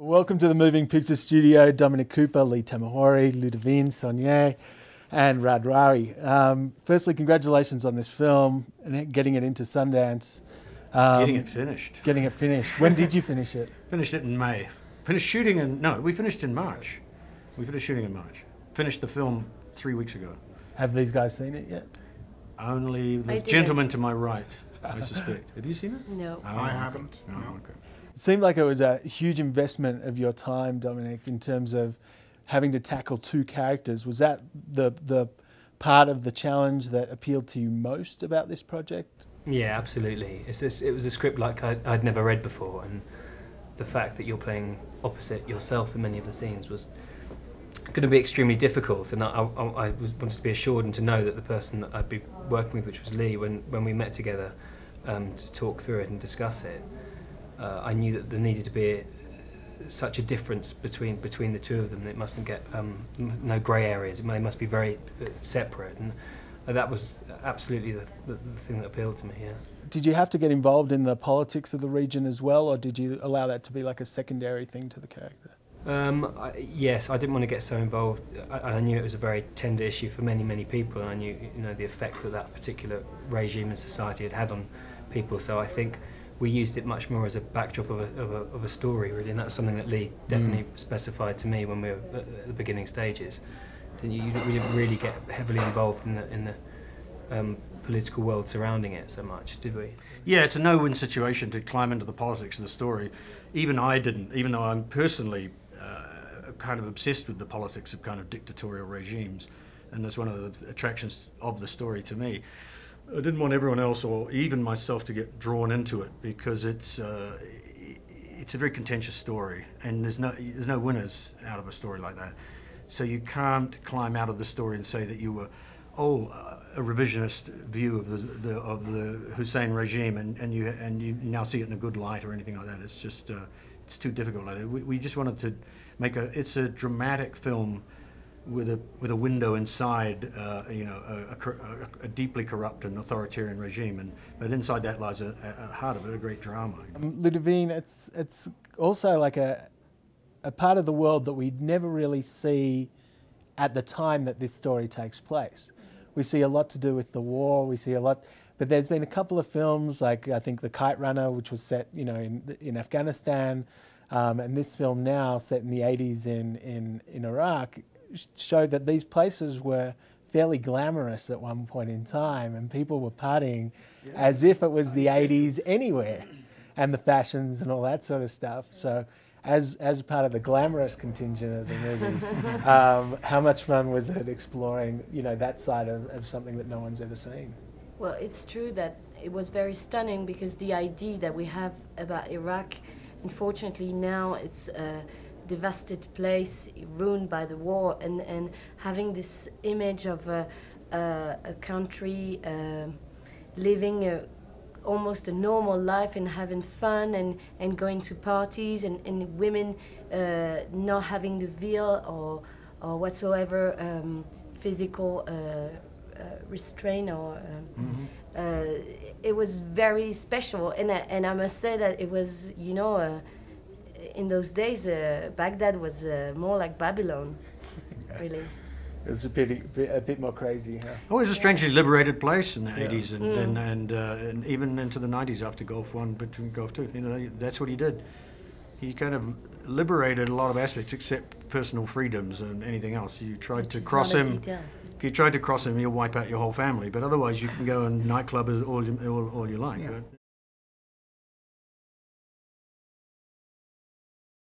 Welcome to the Moving Picture Studio. Dominic Cooper, Lee Tamahori, Ludivine Sagnier, and Raad Rawi. Firstly, congratulations on this film and getting it into Sundance. Getting it finished. Getting it finished. When did you finish it? Finished it in May. Finished shooting in, no, we finished in March. We finished shooting in March. Finished the film 3 weeks ago. Have these guys seen it yet? Only the gentleman to my right, I suspect. Have you seen it? No. Oh, I haven't. No, No. okay. It seemed like it was a huge investment of your time, Dominic, in terms of having to tackle two characters. Was that the part of the challenge that appealed to you most about this project? Yeah, absolutely. It was a script like I'd never read before, and the fact that you're playing opposite yourself in many of the scenes was going to be extremely difficult, and I wanted to be assured and to know that the person that I'd be working with, which was Lee, when we met together to talk through it and discuss it, I knew that there needed to be such a difference between the two of them. It mustn't get no grey areas. They must be very separate, and that was absolutely the thing that appealed to me. Yeah. Did you have to get involved in the politics of the region as well, or did you allow that to be like a secondary thing to the character? Yes, I didn't want to get so involved. I knew it was a very tender issue for many people, and I knew the effect that particular regime and society had on people. So I think we used it much more as a backdrop of a story, really, and that's something that Lee definitely specified to me when we were at the beginning stages. We didn't really get heavily involved in the political world surrounding it so much, did we? Yeah, it's a no-win situation to climb into the politics of the story. Even I didn't, even though I'm personally kind of obsessed with the politics of kind of dictatorial regimes, and that's one of the attractions of the story to me. I didn't want everyone else or even myself to get drawn into it, because it's a very contentious story, and there's no winners out of a story like that. So you can't climb out of the story and say that you were a revisionist view of the Hussein regime, and you now see it in a good light or anything like that. It's just it's too difficult like that. We just wanted to make it's a dramatic film with a window inside a deeply corrupt and authoritarian regime, but inside that lies at the heart of it a great drama. Ludivine, it's also like a part of the world that we never really see at the time that this story takes place. We see a lot to do with the war, we see a lot, but there's been a couple of films, like I think The Kite Runner, which was set in Afghanistan, and this film now set in the 80s in Iraq, showed that these places were fairly glamorous at one point in time, and people were partying as if it was the 80s anywhere, and the fashions and all that sort of stuff. So as part of the glamorous contingent of the movie, how much fun was it exploring that side of something that no one's ever seen? Well, it's true that it was very stunning, because the idea that we have about Iraq, unfortunately now it's a devastated place, ruined by the war, and having this image of a country living almost a normal life and having fun and going to parties, and women not having the veil or whatsoever physical restraint or it was very special, and I must say that it was in those days Baghdad was more like Babylon, really. It was a bit more crazy, huh? It was a strangely liberated place in the 80s and even into the 90s after Gulf One, between Gulf Two. That's what he did. He kind of liberated a lot of aspects, except personal freedoms and anything else. You tried to cross him. If you tried to cross him, you'll wipe out your whole family. But otherwise, you can go and nightclub all you like. Yeah.